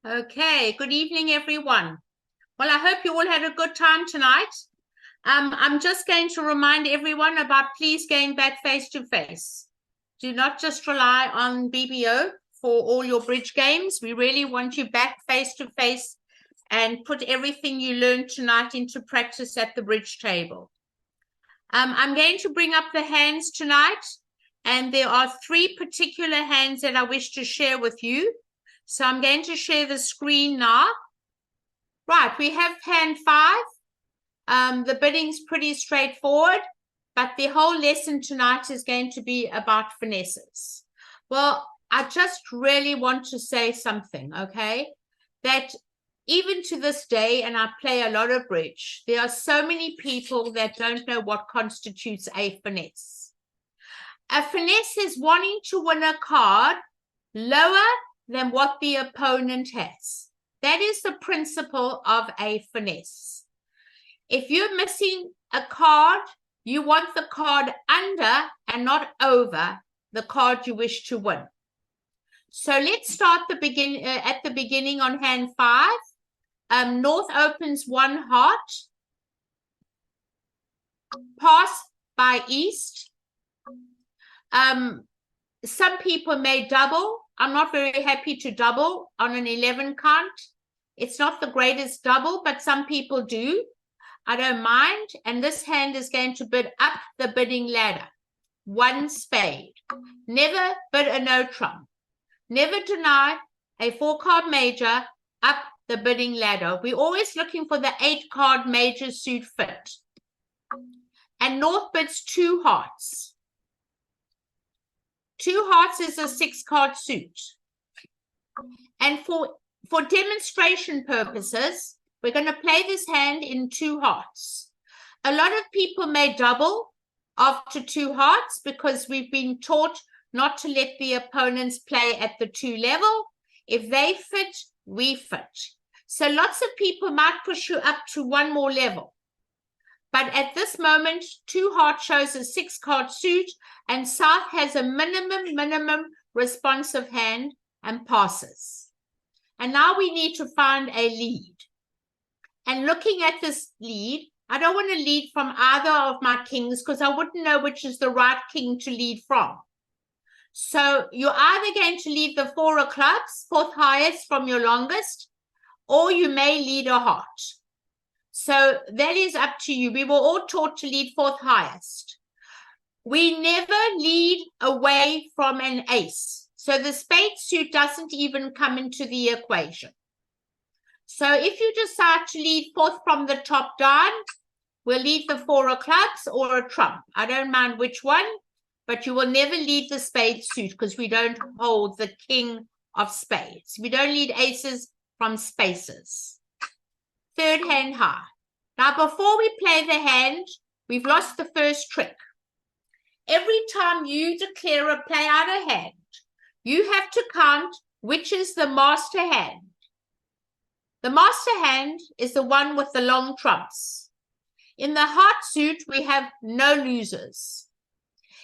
Okay, good evening, everyone. Well, I hope you all had a good time tonight. I'm just going to remind everyone about please going back face to face. Do not just rely on BBO for all your bridge games. We really want you back face to face and put everything you learned tonight into practice at the bridge table. I'm going to bring up the hands tonight, and there are 3 particular hands that I wish to share with you. So I'm going to share the screen now. Right, we have hand 5. The bidding's pretty straightforward, but the whole lesson tonight is going to be about finesses. Well, I just really want to say something, okay? That even to this day, and I play a lot of bridge, there are so many people that don't know what constitutes a finesse. A finesse is wanting to win a card lower than what the opponent has. That is the principle of a finesse. If you're missing a card, you want the card under and not over the card you wish to win. So let's start at the beginning on hand 5. North opens 1 heart. Pass by East. Some people may double. I'm not very happy to double on an 11 count. It's not the greatest double, but some people do. I don't mind. And this hand is going to bid up the bidding ladder. 1 spade. Never bid a no trump. Never deny a 4-card major up the bidding ladder. We're always looking for the 8-card major suit fit. And North bids 2 hearts. 2 hearts is a 6-card suit. And for demonstration purposes, we're going to play this hand in 2 hearts. A lot of people may double after 2 hearts because we've been taught not to let the opponents play at the 2 level. If they fit, we fit. So lots of people might push you up to 1 more level. But at this moment, 2 heart shows a 6-card suit, and South has a minimum responsive hand and passes. And now we need to find a lead. And looking at this lead, I don't want to lead from either of my kings because I wouldn't know which is the right king to lead from. So you're either going to lead the 4 of clubs, 4th highest from your longest, or you may lead a heart. So that is up to you. We were all taught to lead 4th highest. We never lead away from an ace. So the spade suit doesn't even come into the equation. So if you decide to lead 4th from the top down, we'll lead the 4 of clubs or a trump. I don't mind which one, but you will never lead the spade suit because we don't hold the king of spades. We don't lead aces from spaces. 3rd hand high. Now, before we play the hand, we've lost the first trick. Every time you declare a play out of hand, you have to count which is the master hand. The master hand is the one with the long trumps. In the heart suit, we have no losers.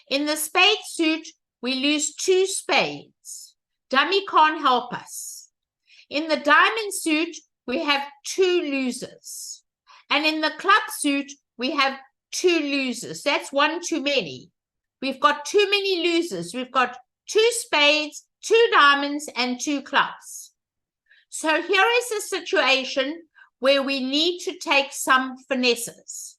In the spade suit, we lose 2 spades. Dummy can't help us. In the diamond suit, we have 2 losers. And in the club suit, we have 2 losers. That's 1 too many. We've got too many losers. We've got 2 spades, 2 diamonds, and 2 clubs. So here is a situation where we need to take some finesses.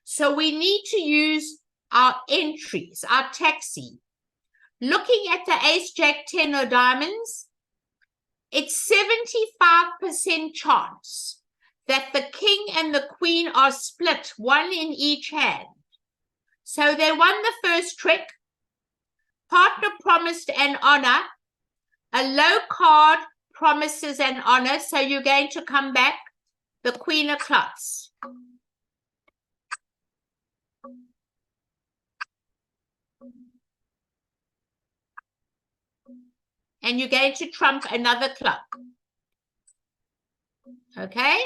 So we need to use our entries, our taxi. Looking at the ace, jack, 10 of diamonds, it's 75% chance that the king and the queen are split, 1 in each hand. So they won the first trick. Partner promised an honor. A low card promises an honor. So you're going to come back the queen of clubs. And you're going to trump another club. Okay?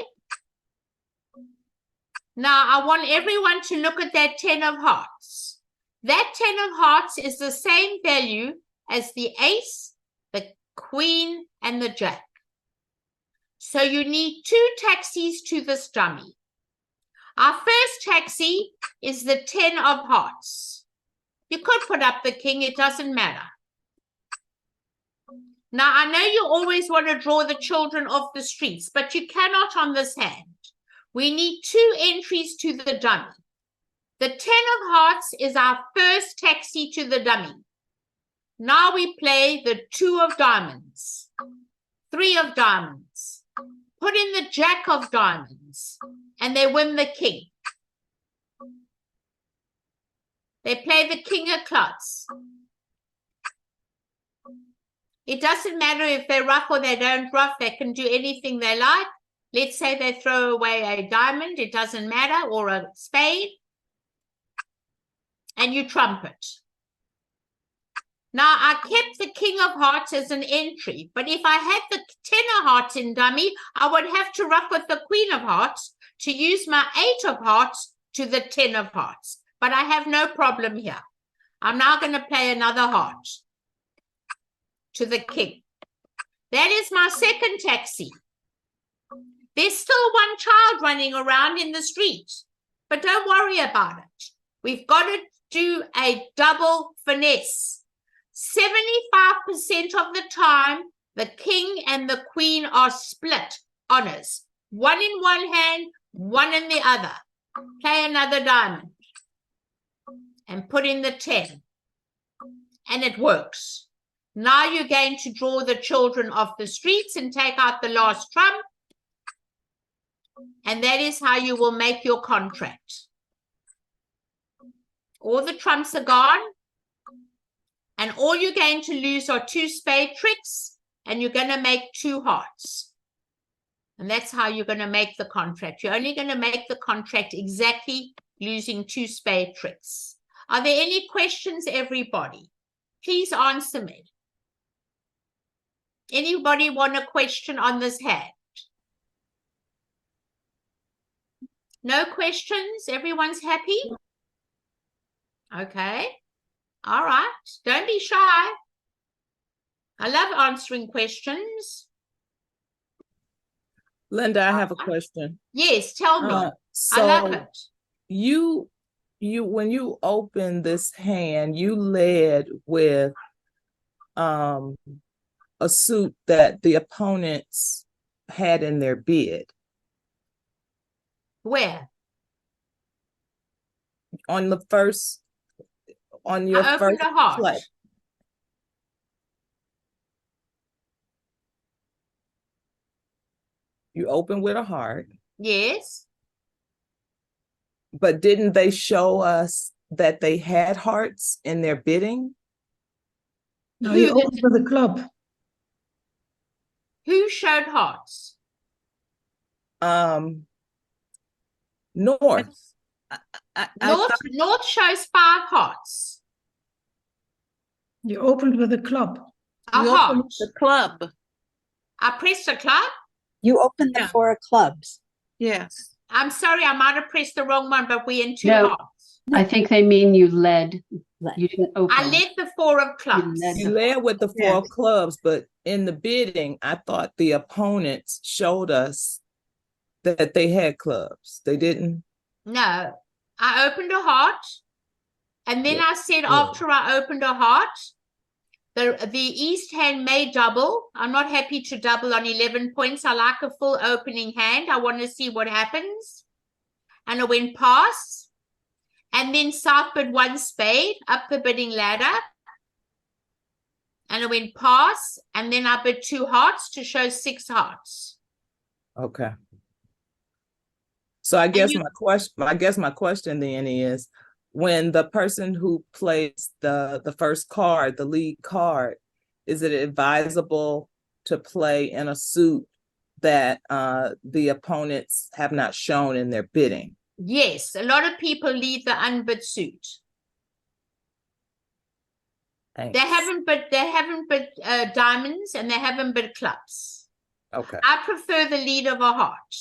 Now, I want everyone to look at that 10 of hearts. That 10 of hearts is the same value as the ace, the queen, and the jack. So you need 2 taxis to this dummy. Our first taxi is the 10 of hearts. You could put up the king, it doesn't matter. Now, I know you always want to draw the children off the streets, but you cannot on this hand. We need 2 entries to the dummy. The 10 of hearts is our first taxi to the dummy. Now we play the 2 of diamonds, 3 of diamonds, put in the jack of diamonds, and they win the king. They play the king of clubs. It doesn't matter if they rough or they don't rough. They can do anything they like. Let's say they throw away a diamond. It doesn't matter, or a spade. And you trumpet. Now, I kept the king of hearts as an entry. But if I had the 10 of hearts in dummy, I would have to rough with the queen of hearts to use my 8 of hearts to the 10 of hearts. But I have no problem here. I'm now going to play another heart to the king. That is my second taxi. There's still one child running around in the street, but don't worry about it. We've got to do a double finesse. 75% of the time, the king and the queen are split honors. One in one hand, one in the other. Play another diamond and put in the 10. And it works. Now you're going to draw the children off the streets and take out the last trump. And that is how you will make your contract. All the trumps are gone. And all you're going to lose are 2 spade tricks. And you're going to make 2 hearts. And that's how you're going to make the contract. You're only going to make the contract exactly losing 2 spade tricks. Are there any questions, everybody? Please answer me. Anybody want a question on this hand? No questions? Everyone's happy? Okay. All right. Don't be shy. I love answering questions. Linda, I have a question. Yes, tell me. So I love it. You when you opened this hand, you led with a suit that the opponents had in their bid. Where? On the first, on your I opened first a heart. play. You opened with a heart. Yes. But didn't they show us that they had hearts in their bidding? No, you opened with a club. Who showed hearts? North. North shows 5 hearts. You opened with a club. A You heart. opened the club. I pressed a club. You opened the Yeah. 4 of clubs. Yes. I'm sorry, I might have pressed the wrong one, but we're in 2 No. hearts. I think they mean you led. Led. You didn't open. I led the 4 of clubs. led. You led with the 4 Yes. of clubs, but in the bidding, I thought the opponents showed us that they had clubs. They didn't. No, I opened a heart, and then Yeah. I said Yeah. after I opened a heart, the east hand may double. I'm not happy to double on 11 points. I like a full opening hand. I want to see what happens. And I went pass, and then south bid 1 spade up the bidding ladder. And I went pass, and then I bid 2 hearts to show 6 hearts. Okay. So I guess you- my question then is, when the person who plays the first card, the lead card, is it advisable to play in a suit that the opponents have not shown in their bidding? Yes, a lot of people leave the unbid suit. Thanks. They haven't bid diamonds, and they haven't bid clubs. Okay. I prefer the lead of a heart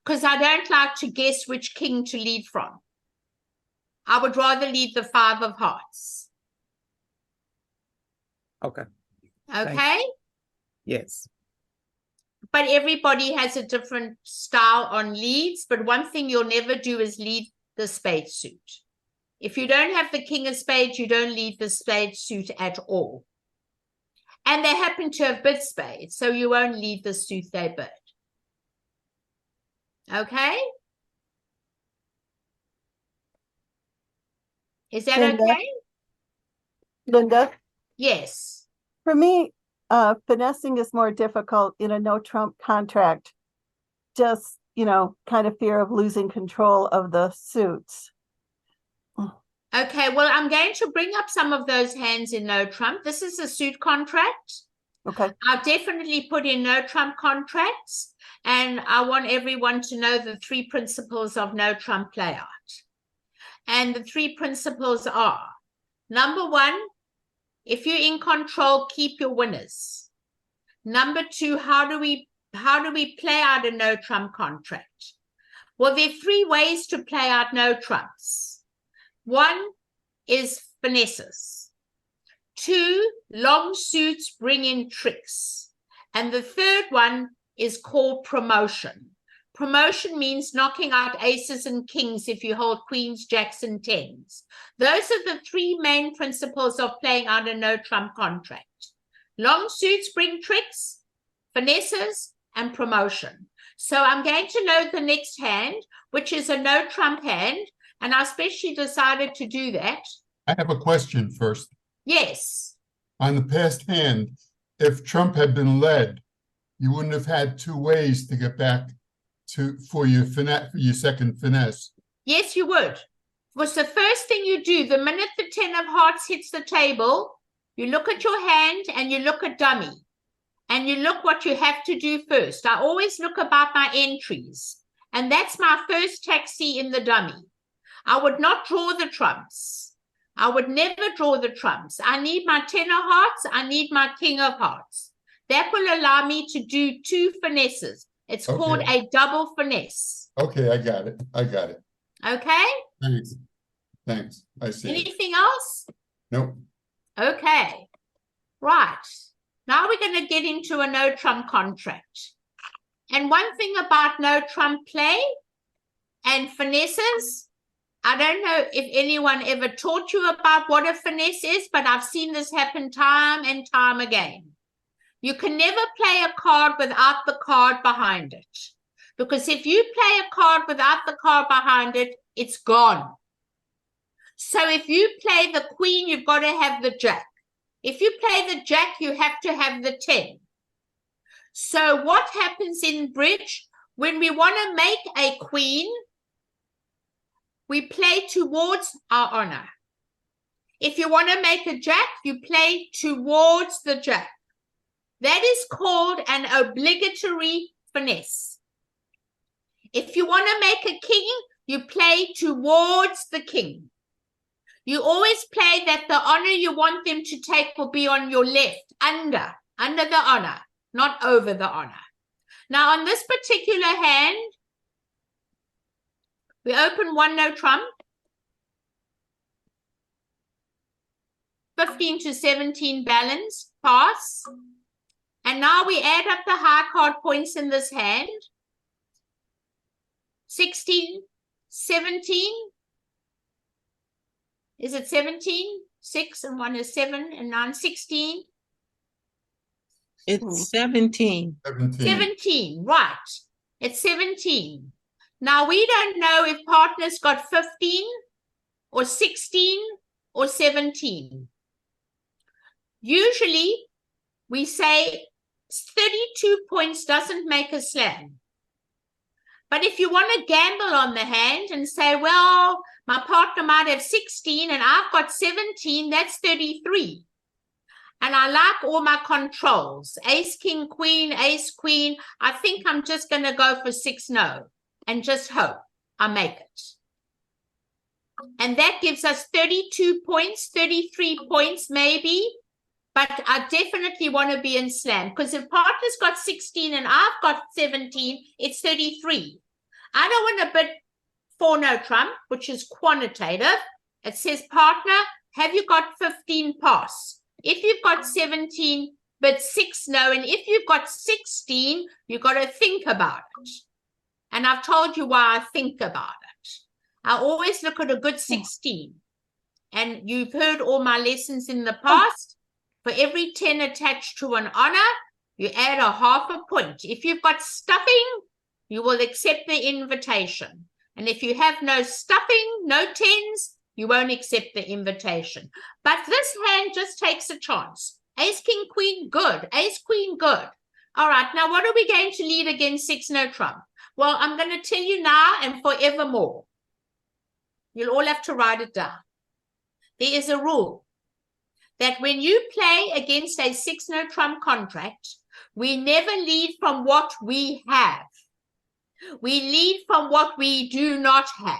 because I don't like to guess which king to lead from. I would rather lead the 5 of hearts. Okay. Okay? Yes. but everybody has a different style on leads. But one thing you'll never do is lead the spade suit. If you don't have the king of spades, you don't lead the spade suit at all. And they happen to have bid spades, so you won't lead the suit they bid. Okay? Is that Linda? okay? Linda, Yes. for me, finessing is more difficult in a no trump contract. Just, kind of fear of losing control of the suits. Okay, well, I'm going to bring up some of those hands in no trump. This is a suit contract. Okay. I'll definitely put in no trump contracts, and I want everyone to know the 3 principles of no trump playout. And the 3 principles are, number 1, if you're in control, keep your winners. Number 2, how do we play out a no trump contract? Well, there are 3 ways to play out no trumps. 1 is finesses. 2, long suits bring in tricks. And the 3rd one is called promotion. Promotion means knocking out aces and kings if you hold queens, jacks, and tens. Those are the 3 main principles of playing out a no trump contract. Long suits bring tricks, finesses, and promotion. So I'm going to load the next hand, which is a no trump hand. And I especially decided to do that. I have a question first. Yes. On the past hand, if Trump had been led, you wouldn't have had 2 ways to get back for your second finesse. Yes, you would. Was the first thing you do the minute the 10 of hearts hits the table. You look at your hand and you look at dummy, and you look what you have to do first. I always look about my entries, and that's my first taxi in the dummy. I would not draw the trumps. I would never draw the trumps. I need my 10 of hearts. I need my king of hearts. That will allow me to do 2 finesses. It's called a double finesse. Okay, I got it. Okay? Thanks. I see. Anything else? Nope. Okay. Right. Now we're going to get into a no trump contract. And one thing about no trump play and finesses, I don't know if anyone ever taught you about what a finesse is, but I've seen this happen time and time again. You can never play a card without the card behind it. Because if you play a card without the card behind it, it's gone. So if you play the queen, you've got to have the jack. If you play the jack, you have to have the 10. So what happens in bridge? When we want to make a queen, we play towards our honor. If you want to make a jack, you play towards the jack. That is called an obligatory finesse. If you want to make a king, you play towards the king. You always play that the honor you want them to take will be on your left, under the honor, not over the honor. Now, on this particular hand, we open 1 no trump, 15 to 17 balance, pass. And now we add up the high card points in this hand. 16, 17. Is it 17? 6 and 1 is 7 and 9, 16. It's 17. 17, right. It's 17. Now, we don't know if partner's got 15 or 16 or 17. Usually, we say 32 points doesn't make a slam. But if you want to gamble on the hand and say, well, my partner might have 16 and I've got 17, that's 33. And I like all my controls. Ace, king, queen, ace, queen. I think I'm just going to go for 6-no and just hope I make it. And that gives us 32 points, 33 points maybe. But I definitely want to be in slam, because if partner's got 16 and I've got 17, it's 33. I don't want to bid for no trump, which is quantitative. It says, partner, have you got 15 pass? If you've got 17, but 6 no. And if you've got 16, you've got to think about it. And I've told you why I think about it. I always look at a good 16. And you've heard all my lessons in the past. For every 10 attached to an honor, you add a half a point. If you've got stuffing, you will accept the invitation. And if you have no stuffing, no 10s, you won't accept the invitation. But this hand just takes a chance. Ace, king, queen, good. Ace, queen, good. All right, now what are we going to lead against 6 no trump? Well, I'm going to tell you now and forevermore. You'll all have to write it down. There is a rule that when you play against a 6 no trump contract, we never lead from what we have. We lead from what we do not have.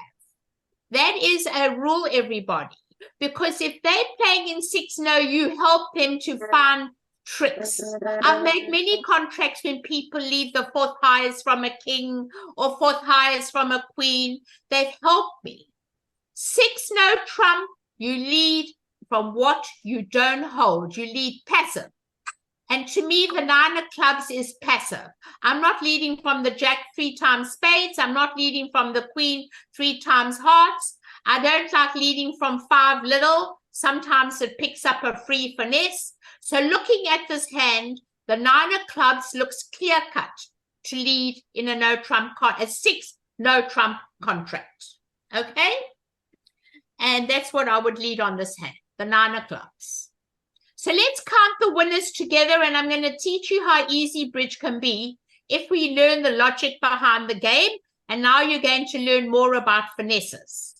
That is a rule, everybody. Because if they're playing in 6 no, you help them to find tricks. I've made many contracts when people lead the 4th highest from a king or 4th highest from a queen. They've helped me. 6 no trump, you lead from what you don't hold. You lead passive. And to me, the 9 of clubs is passive. I'm not leading from the jack 3 times spades. I'm not leading from the queen 3 times hearts. I don't like leading from 5 little. Sometimes it picks up a free finesse. So looking at this hand, the 9 of clubs looks clear-cut to lead in a no trump a 6 no trump contract. Okay? And that's what I would lead on this hand, the 9 of clubs. So let's count the winners together, and I'm going to teach you how easy bridge can be if we learn the logic behind the game. And now you're going to learn more about finesses.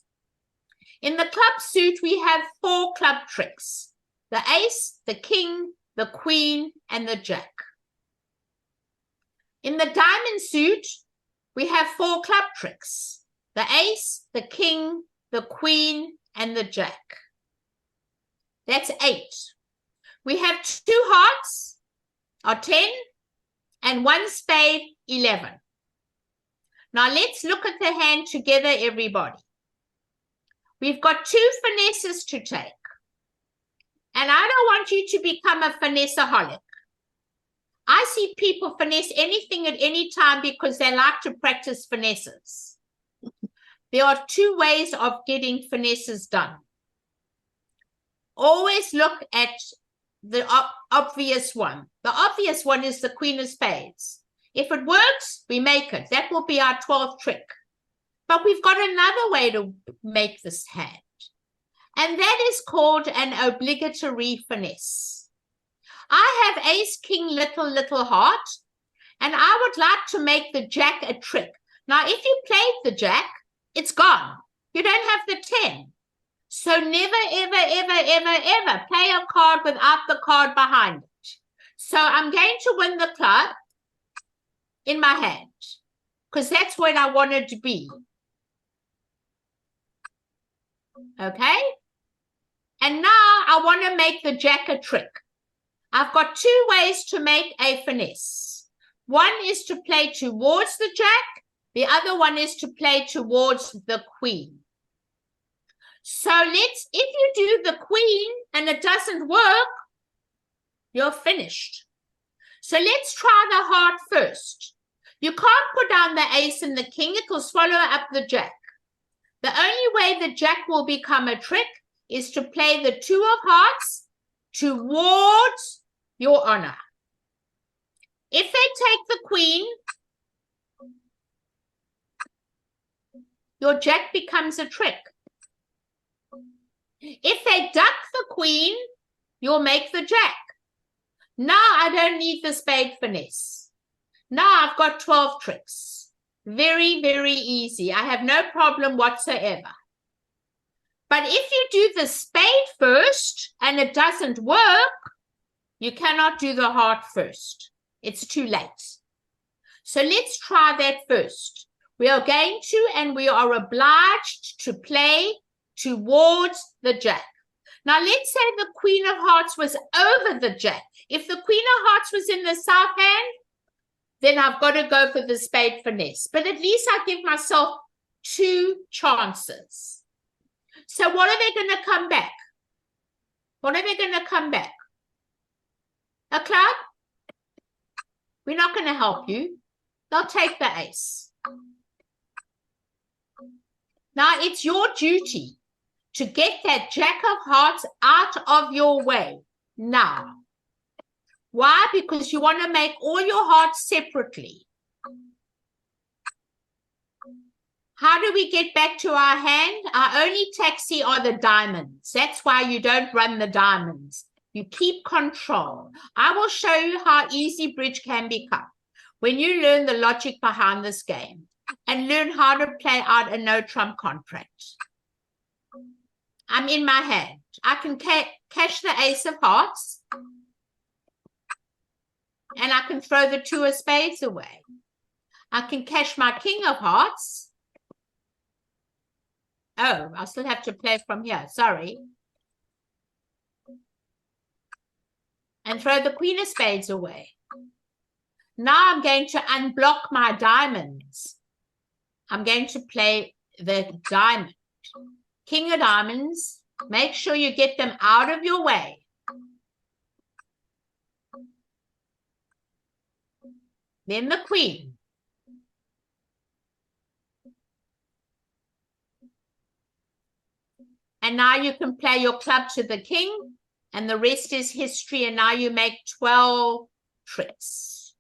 In the club suit, we have 4 club tricks: the ace, the king, the queen, and the jack. In the diamond suit, we have 4 club tricks: the ace, the king, the queen, and the jack. That's 8. We have 2 hearts, or 10, and 1 spade, 11. Now let's look at the hand together, everybody. We've got 2 finesses to take. And I don't want you to become a finesse-aholic. I see people finesse anything at any time because they like to practice finesses. There are 2 ways of getting finesses done. Always look at the obvious one. The obvious one is the queen of spades. If it works, we make it. That will be our 12th trick. But we've got another way to make this hand. And that is called an obligatory finesse. I have ace, king, little heart. And I would like to make the jack a trick. Now, if you played the jack, it's gone. You don't have the 10. So never, ever play a card without the card behind it. So I'm going to win the club in my hand because that's what I wanted to be. Okay? And now I want to make the jack a trick. I've got 2 ways to make a finesse. One is to play towards the jack. The other one is to play towards the queen. So if you do the queen and it doesn't work, you're finished. So let's try the heart first. You can't put down the ace and the king. It will swallow up the jack. The only way the jack will become a trick is to play the 2 of hearts towards your honor. If they take the queen, your jack becomes a trick. If they duck the queen, you'll make the jack. Now I don't need the spade finesse. Now I've got 12 tricks. Very, very easy. I have no problem whatsoever. But if you do the spade first and it doesn't work, you cannot do the heart first. It's too late. So let's try that first. We are going to, and we are obliged to play towards the jack. Now let's say the queen of hearts was over the jack. If the queen of hearts was in the south hand, then I've got to go for the spade finesse. But at least I give myself 2 chances. So what are they going to come back? What are they going to come back? A club? We're not going to help you. They'll take the ace. Now it's your duty to get that jack of hearts out of your way now. Why? Because you want to make all your hearts separately. How do we get back to our hand? Our only taxi are the diamonds. That's why you don't run the diamonds. You keep control. I will show you how easy bridge can become when you learn the logic behind this game and learn how to play out a no trump contract. I'm in my hand. I can cash the ace of hearts and I can throw the two of spades away. I can cash my king of hearts. Oh, I still have to play from here. Sorry. And throw the queen of spades away. Now I'm going to unblock my diamonds. I'm going to play the diamond. King of diamonds. Make sure you get them out of your way. Then the queen. And now you can play your club to the king, and the rest is history. And now you make 12 tricks.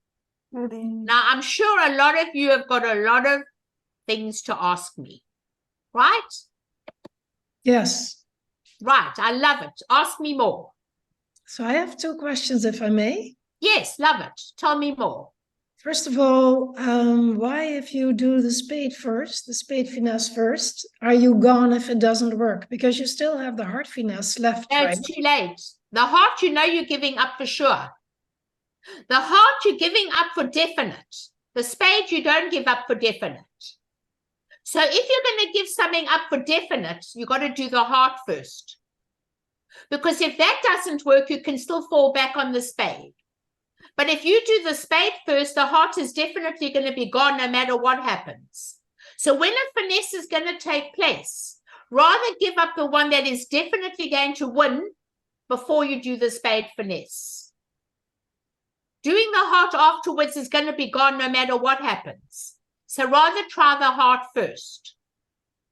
Now, I'm sure a lot of you have got a lot of things to ask me, right? Yes. Right. I love it. Ask me more. So I have two questions, if I may. Yes, love it. Tell me more. First of all, why, if you do the spade first, the spade finesse first, are you gone if it doesn't work? Because you still have the heart finesse left, No, right? it's too late. The heart, you know you're giving up for sure. The heart, you're giving up for definite. The spade, you don't give up for definite. So if you're going to give something up for definite, you've got to do the heart first. Because if that doesn't work, you can still fall back on the spade. But if you do the spade first, the heart is definitely going to be gone no matter what happens. So when a finesse is going to take place, rather give up the one that is definitely going to win before you do the spade finesse. Doing the heart afterwards is going to be gone no matter what happens. So rather try the heart first.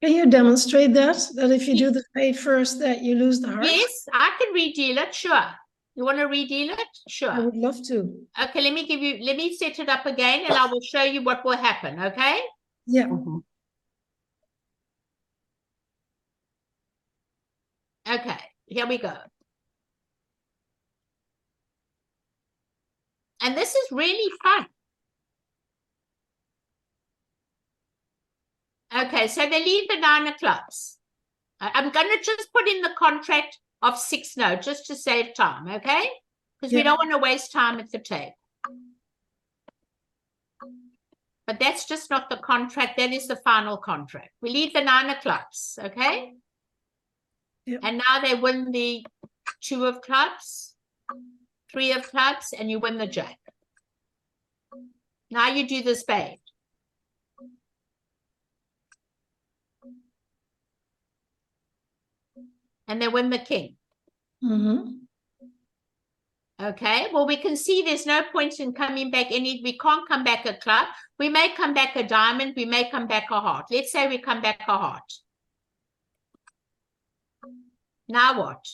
Can you demonstrate that? That if you do the spade first, that you lose the heart? Yes, I can redeal it, sure. You want to redeal it? I Sure. would love to. Okay, let me set it up again and I will show you what will happen, okay? Yeah. Okay, here we go. And this is really fun. Okay, so they leave the 9 of clubs. I'm going to just put in the contract of 6 notes just to save time, okay? Because we don't want to waste time at the table. But that's just not the contract. That is the final contract. We leave the 9 of clubs, okay? Yep. And now they win the 2 of clubs, 3 of clubs, and you win the jack. Now you do the spade. And they win the king. Okay, well, we can see there's no point in coming back we can't come back a club. We may come back a diamond. We may come back a heart. Let's say we come back a heart. Now what?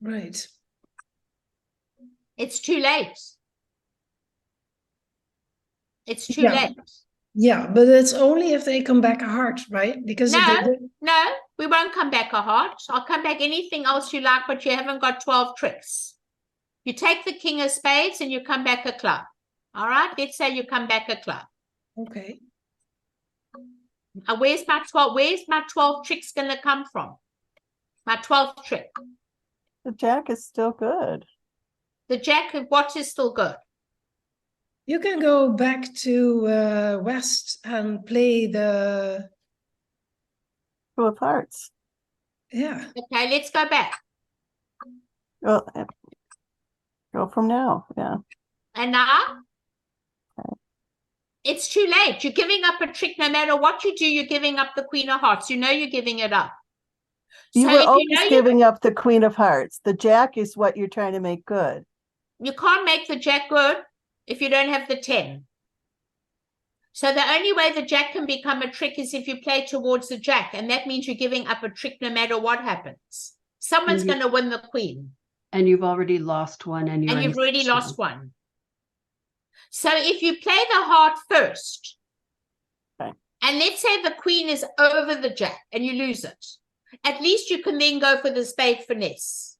Right. It's too late. It's too Yeah. late. Yeah, but it's only if they come back a heart, right? Because if they do, No, we won't come back a heart. I'll come back anything else you like, but you haven't got 12 tricks. You take the king of spades and you come back a club. All right, let's say you come back a club. okay. Where's my 12 tricks going to come from? My 12th trick. The jack is still good. The jack of what is still good? You can go back to West and play the, 2 of hearts. yeah. Okay, let's go back. Well, go from now. Yeah. And now? It's too late. You're giving up a trick. No matter what you do, you're giving up the queen of hearts. You know you're giving it up. You So were if you always know you giving up the Queen of Hearts. The Jack is what you're trying to make good. you can't make the Jack good if you don't have the 10. So the only way the Jack can become a trick is if you play towards the Jack, and that means you're giving up a trick no matter what happens. Someone's you- going to win the Queen, And you've already lost one and you're and you've in already six lost now. one. So if you play the heart first, Okay. and let's say the Queen is over the Jack and you lose it, at least you can then go for the spade finesse.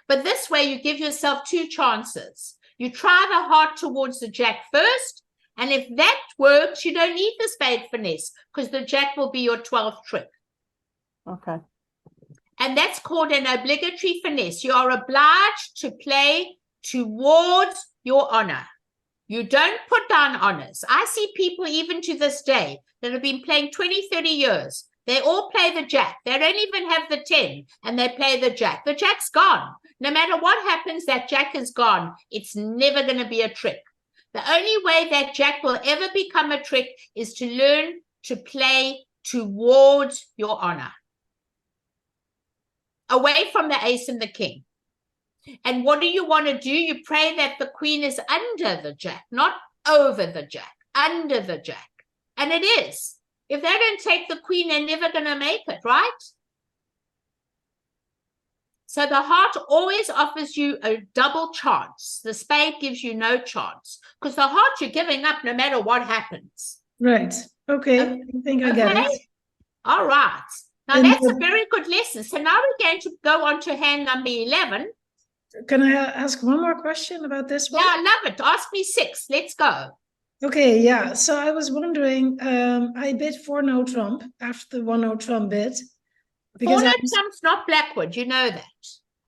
But this way you give yourself 2 chances. You try the heart towards the Jack first, and if that works, you don't need the spade finesse because the Jack will be your 12th trick. Okay. And that's called an obligatory finesse. You are obliged to play towards your honor. You don't put down honors. I see people even to this day that have been playing 20, 30 years. They all play the Jack. They don't even have the 10, and they play the Jack. The Jack's gone. No matter what happens, that Jack is gone. It's never going to be a trick. The only way that Jack will ever become a trick is to learn to play towards your honor, away from the ace and the king. And what do you want to do? You pray that the Queen is under the Jack, not over the Jack, under the Jack. And it is. If they don't take the Queen, they're never going to make it, right? So the heart always offers you a double chance. The spade gives you no chance because the heart you're giving up no matter what happens. Right. Okay. I think I get Okay. it. All right. Now And that's the- a very good lesson. So now we're going to go on to hand number 11. Can I ask one more question about this one? Yeah, I love it. Ask me 6. Let's go. Okay, yeah. So I was wondering, I bid for no trump after the 1-0 trump bid. Because Four-no trump's not Blackwood. You know that.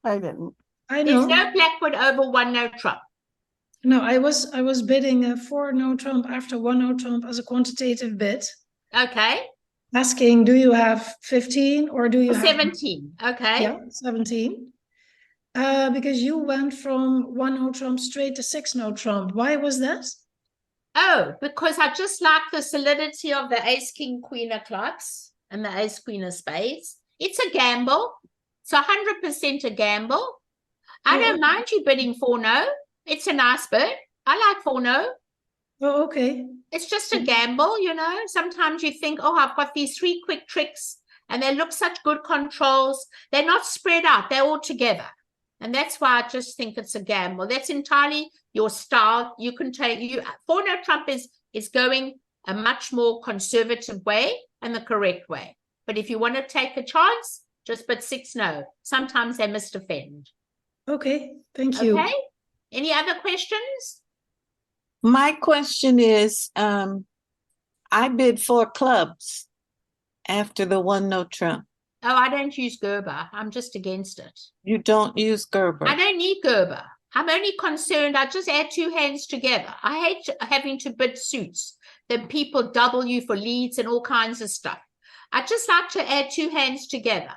I didn't. I There's know. no Blackwood over 1-no trump. No, I was bidding for no trump after 1-0 trump as a quantitative bid, Okay. asking, do you have 15 or do you have 17. Okay. yeah, 17? Because you went from 1-0 trump straight to 6-0 trump. Why was that? Oh, because I just like the solidity of the ace, king, queen of clubs and the ace, queen of spades. It's a gamble. It's 100% a gamble. I don't mind you bidding 4-no. It's a nice bid. I like 4-no. Oh, okay. It's just a gamble, you know. Sometimes you think, oh, I've got these 3 quick tricks and they look such good controls. They're not spread out. They're all together. And that's why I just think it's a gamble. That's entirely your style. You can take 4-no trump is going a much more conservative way and the correct way. But if you want to take a chance, just bid 6-no. Sometimes they misdefend. Okay, thank you. Okay. Any other questions? My question is, I bid 4 clubs after the 1-no trump. Oh, I don't use Gerber. I'm just against it. You don't use Gerber. I don't need Gerber. I'm only concerned. I just add 2 hands together. I hate having to bid suits. Then people double you for leads and all kinds of stuff. I just like to add 2 hands together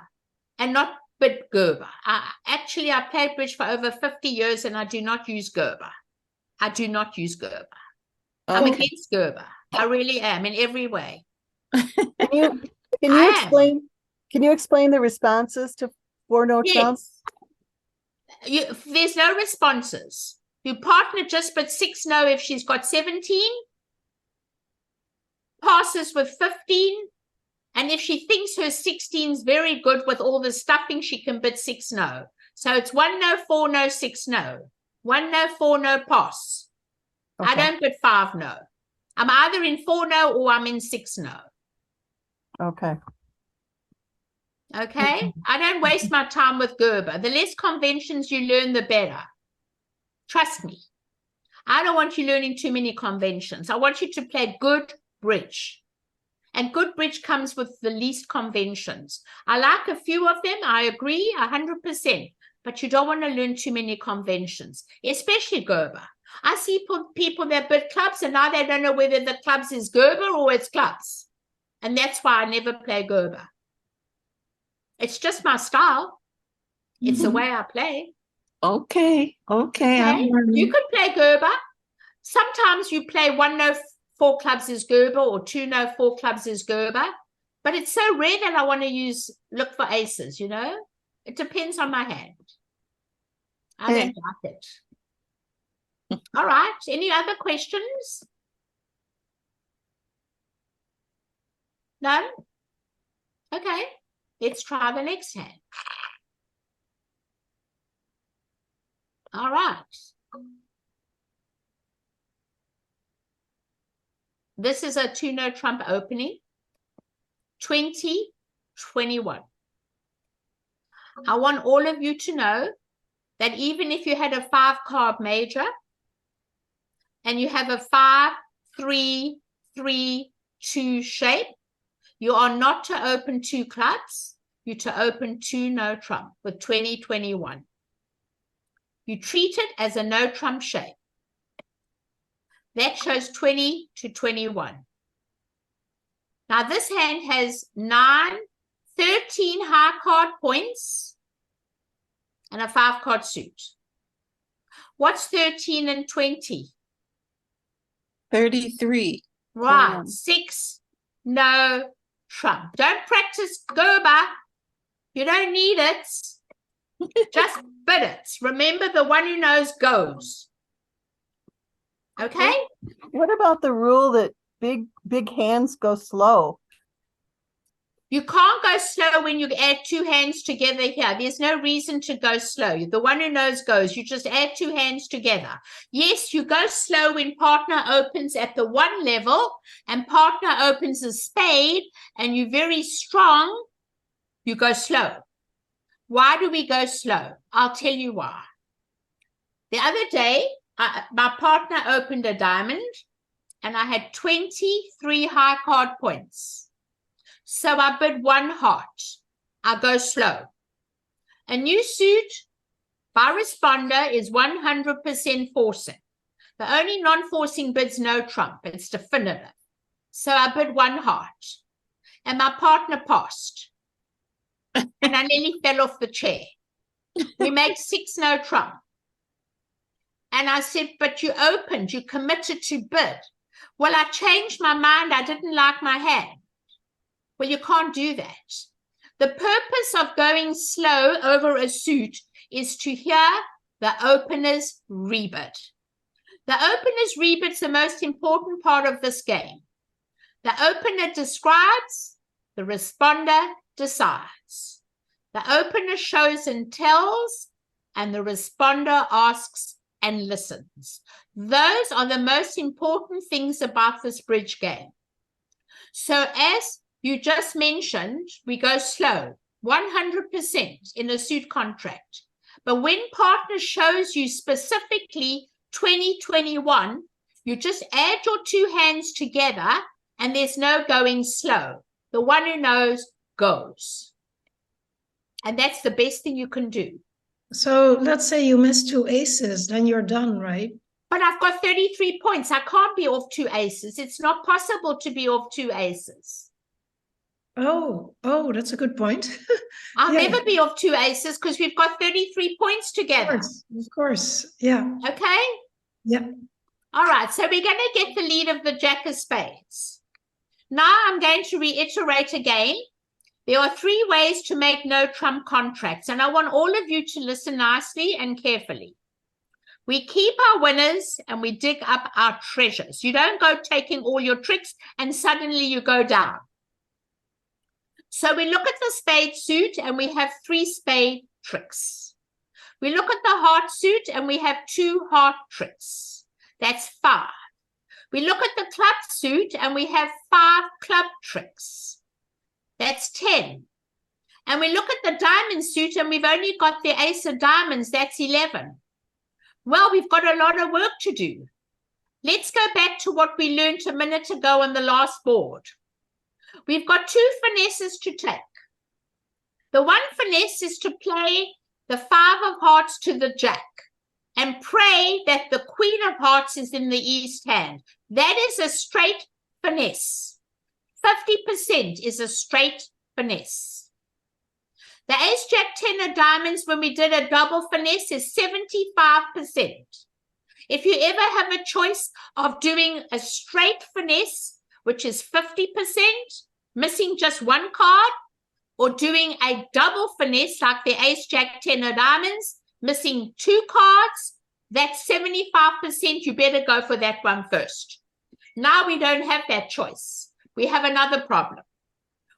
and not bid Gerber. I played bridge for over 50 years and I do not use Gerber. I do not use Gerber. I'm Okay. against Gerber. I really am in every way. Can you I explain the responses to 4-no trump? Yes. There's no responses. Your partner just bid 6-no if she's got 17, passes with 15, and if she thinks her 16 is very good with all the stuffing, she can bid 6-no. So it's 1-no, 4-no, 6-no. 1-no, 4-no, pass. Okay. I don't bid 5-no. I'm either in 4-no or I'm in 6-no. Okay. Okay? I don't waste my time with Gerber. The less conventions you learn, the better. Trust me. I don't want you learning too many conventions. I want you to play good bridge. And good bridge comes with the least conventions. I like a few of them. I agree 100%. But you don't want to learn too many conventions, especially Gerber. I see people that bid clubs and now they don't know whether the clubs is Gerber or it's clubs. And that's why I never play Gerber. It's just my style. It's the way I play. Okay. Okay? You can play Gerber. Sometimes you play 1-no, 4 clubs is Gerber or 2-no, 4 clubs is Gerber. But it's so rare that I want to look for aces, you know? It depends on my hand. I don't like it. All right. Any other questions? No? Okay. Let's try the next hand. All right. This is a 2-no trump opening. 2021. I want all of you to know that even if you had a 5-card major and you have a 5-3-3-2 shape, you are not to open 2 clubs. You're to open 2 no trump with 2021. You treat it as a no trump shape. That shows 20 to 21. Now this hand has 13 high card points and a 5-card suit. What's 13 and 20? 33. Right, 6 no trump. Don't practice Gerber. You don't need it. Just bid it. Remember, the one who knows goes. Okay? What about the rule that big hands go slow? You can't go slow when you add 2 hands together here. There's no reason to go slow. The one who knows goes. You just add 2 hands together. Yes, you go slow when partner opens at the 1 level and partner opens a spade and you're very strong, you go slow. Why do we go slow? I'll tell you why. The other day, my partner opened a diamond and I had 23 high card points. So I bid 1 heart. I go slow. A new suit by responder is 100% forcing. The only non-forcing bid's no trump. It's definitive. So I bid 1 heart. And my partner passed. And I nearly fell off the chair. We made 6 no trump. And I said, but you opened, you committed to bid. Well, I changed my mind. I didn't like my hand. Well, you can't do that. The purpose of going slow over a suit is to hear the opener's rebid. The opener's rebid is the most important part of this game. The opener describes, the responder decides. The opener shows and tells, and the responder asks and listens. Those are the most important things about this bridge game. So as you just mentioned, we go slow, 100% in a suit contract. But when partner shows you specifically 2021, you just add your 2 hands together and there's no going slow. The one who knows goes. And that's the best thing you can do. So let's say you miss 2 aces, then you're done, right? But I've got 33 points. I can't be off 2 aces. It's not possible to be off 2 aces. Oh, that's a good point. I'll Yeah. never be off 2 aces because we've got 33 points together. Of course. Yeah. Okay? Yeah. All right. So we're going to get the lead of the Jack of Spades. Now I'm going to reiterate again. There are 3 ways to make no trump contracts. And I want all of you to listen nicely and carefully. We keep our winners and we dig up our treasures. You don't go taking all your tricks and suddenly you go down. So we look at the spade suit and we have 3 spade tricks. We look at the heart suit and we have 2 heart tricks. That's 5. We look at the club suit and we have 5 club tricks. That's 10. And we look at the diamond suit and we've only got the ace of diamonds. That's 11. Well, we've got a lot of work to do. Let's go back to what we learned a minute ago on the last board. We've got 2 finesses to take. The one finesse is to play the 5 of hearts to the jack and pray that the queen of hearts is in the east hand. That is a straight finesse. 50% is a straight finesse. The ace jack 10 of diamonds, when we did a double finesse, is 75%. If you ever have a choice of doing a straight finesse, which is 50%, missing just one card, or doing a double finesse like the ace, jack, 10 of diamonds, missing 2 cards, that's 75%. You better go for that one first. Now we don't have that choice. We have another problem.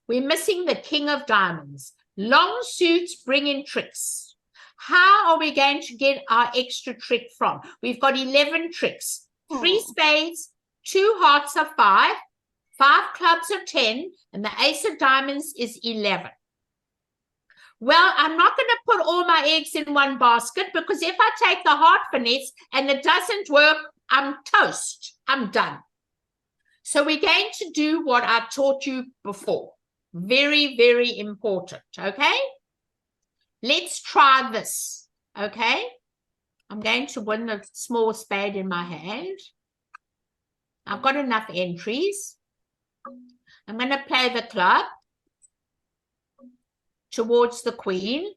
We're missing the king of diamonds. Long suits bring in tricks. How are we going to get our extra trick from? We've got 11 tricks. 3 spades, 2 hearts of 5, 5 clubs of 10, and the ace of diamonds is 11. Well, I'm not going to put all my eggs in one basket, because if I take the heart finesse and it doesn't work, I'm toast. I'm done. So we're going to do what I taught you before. Very, very important, okay? Let's try this, okay? I'm going to win the small spade in my hand. I've got enough entries. I'm going to play the club towards the queen.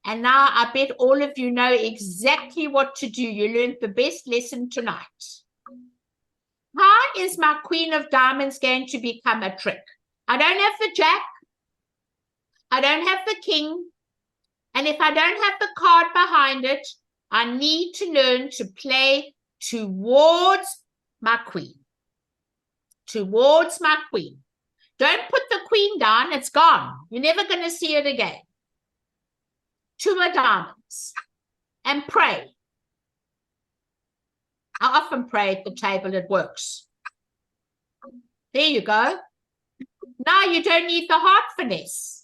And now I bet all of you know exactly what to do. You learned the best lesson tonight. How is my queen of diamonds going to become a trick? I don't have the jack. I don't have the king. And if I don't have the card behind it, I need to learn to play towards my queen. Towards my queen. Don't put the queen down. It's gone. You're never going to see it again. 2 of diamonds. And pray. I often pray at the table. It works. There you go. Now you don't need the heart finesse.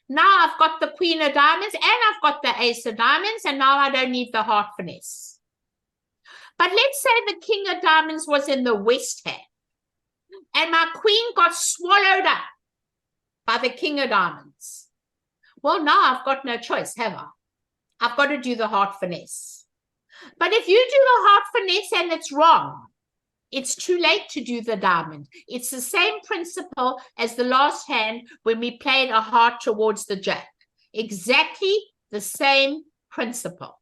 Now I've got the queen of diamonds and I've got the ace of diamonds, and now I don't need the heart finesse. But let's say the king of diamonds was in the west hand and my queen got swallowed up by the king of diamonds. Well, now I've got no choice, have I? I've got to do the heart finesse. But if you do the heart finesse and it's wrong, it's too late to do the diamond. It's the same principle as the last hand when we played a heart towards the jack. Exactly the same principle.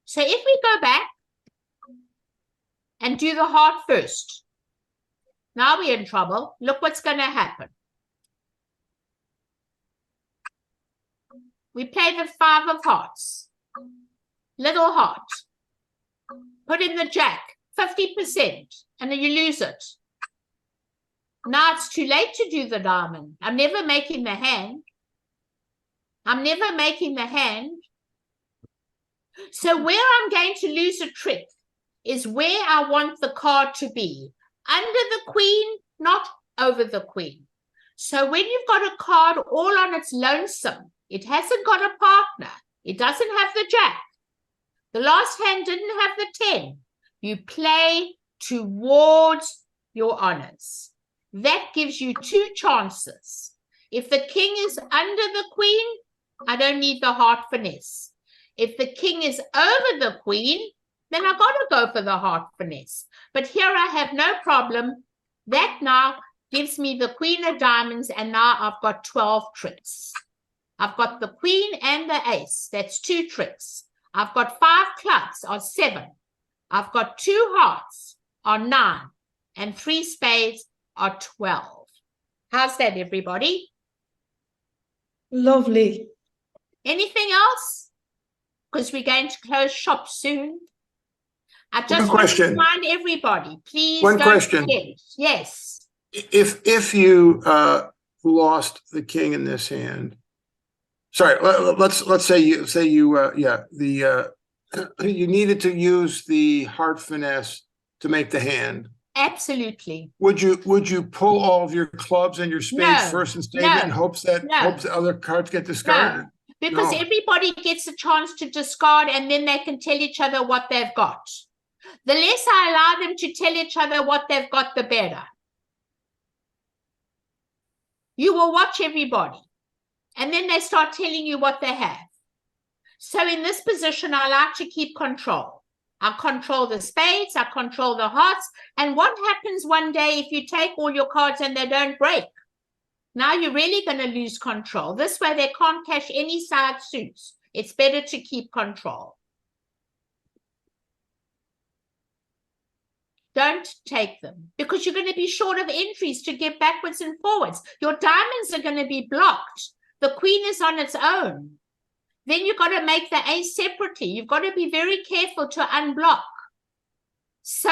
So if we go back and do the heart first, now we're in trouble. Look what's going to happen. We play the 5 of hearts. Little heart. Put in the jack. 50%, and then you lose it. Now it's too late to do the diamond. I'm never making the hand. I'm never making the hand. So where I'm going to lose a trick is where I want the card to be. Under the queen, not over the queen. So when you've got a card all on its lonesome, it hasn't got a partner. It doesn't have the jack. The last hand didn't have the 10. You play towards your honors. That gives you 2 chances. If the king is under the queen, I don't need the heart finesse. If the king is over the queen, then I've got to go for the heart finesse. But here I have no problem. That now gives me the queen of diamonds, and now I've got 12 tricks. I've got the queen and the ace. That's 2 tricks. I've got 5 clubs or 7. I've got 2 hearts are 9 and 3 spades are 12. How's that, everybody? Lovely. Anything else? Because we're going to close shop soon. I just One want to question. remind everybody, please One don't question. forget. Yes. If you lost the king in this hand, sorry, let's say you you needed to use the heart finesse to make the hand. Absolutely. Would you pull all of your clubs and your spades No, first and save no, it in hopes that other cards get discarded? Because No. everybody gets a chance to discard, and then they can tell each other what they've got. The less I allow them to tell each other what they've got, the better. You will watch everybody, and then they start telling you what they have. So in this position, I like to keep control. I control the spades, I control the hearts. And what happens one day if you take all your cards and they don't break? Now you're really going to lose control. This way they can't cash any side suits. It's better to keep control. don't take them, because you're going to be short of entries to get backwards and forwards. Your diamonds are going to be blocked. The queen is on its own. Then you've got to make the ace separately. You've got to be very careful to unblock. So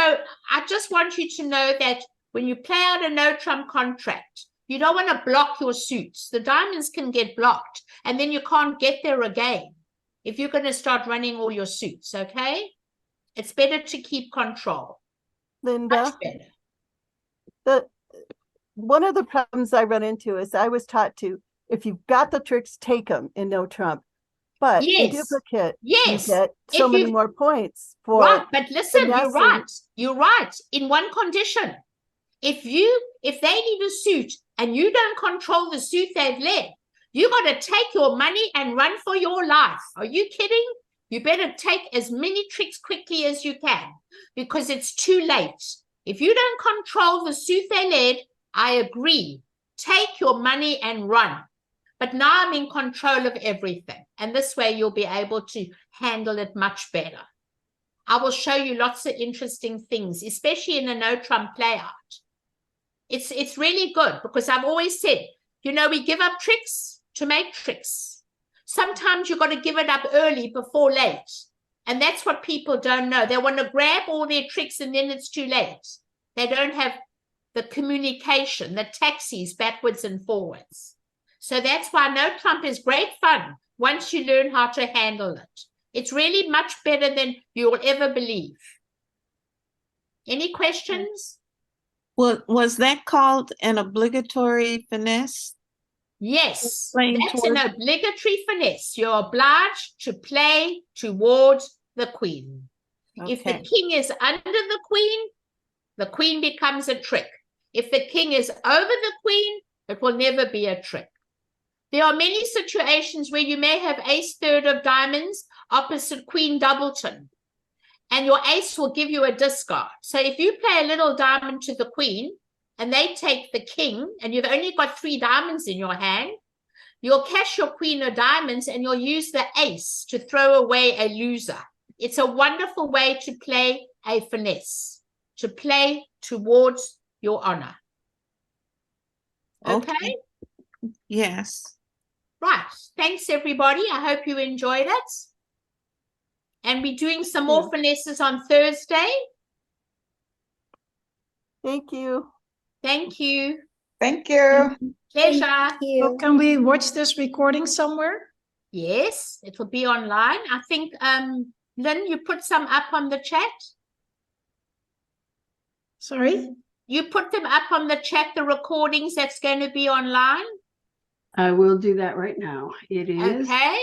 I just want you to know that when you play out a no trump contract, you don't want to block your suits. The diamonds can get blocked, and then you can't get there again if you're going to start running all your suits, okay? It's better to keep control. Linda, Much better. one of the problems I run into is I was taught to, if you've got the tricks, take them in no trump. But in Yes. duplicate, Yes. you get so If many you- more points for Right, but listen, you're finessing. right. You're right. In one condition, if they need a suit and you don't control the suit they've led, you got to take your money and run for your life. Are you kidding? You better take as many tricks quickly as you can, because it's too late. If you don't control the suit they led, I agree. Take your money and run. But now I'm in control of everything. And this way you'll be able to handle it much better. I will show you lots of interesting things, especially in a no trump playout. It's really good, because I've always said, you know, we give up tricks to make tricks. Sometimes you've got to give it up early before late. And that's what people don't know. They want to grab all their tricks and then it's too late. They don't have the communication, the taxis backwards and forwards. So that's why no trump is great fun once you learn how to handle it. It's really much better than you'll ever believe. Any questions? Well, was that called an obligatory finesse? Yes, Explain that's an towards- obligatory finesse. You're obliged to play towards the queen. If the Okay. king is under the queen becomes a trick. If the king is over the queen, it will never be a trick. There are many situations where you may have ace third of diamonds opposite queen doubleton, and your ace will give you a discard. So if you play a little diamond to the queen and they take the king and you've only got 3 diamonds in your hand, you'll cash your queen of diamonds and you'll use the ace to throw away a loser. It's a wonderful way to play a finesse, to play towards your honor. Okay? Yes. Right. Thanks, everybody. I hope you enjoyed it. And we're doing some more finesses on Thursday. Thank you. Thank you. Thank you. Pleasure. Well, can we watch this recording somewhere? Yes, it will be online. I think, Lynn, you put some up on the chat. Sorry? You put them up on the chat, the recordings that's going to be online. I will do that right now. It is Okay.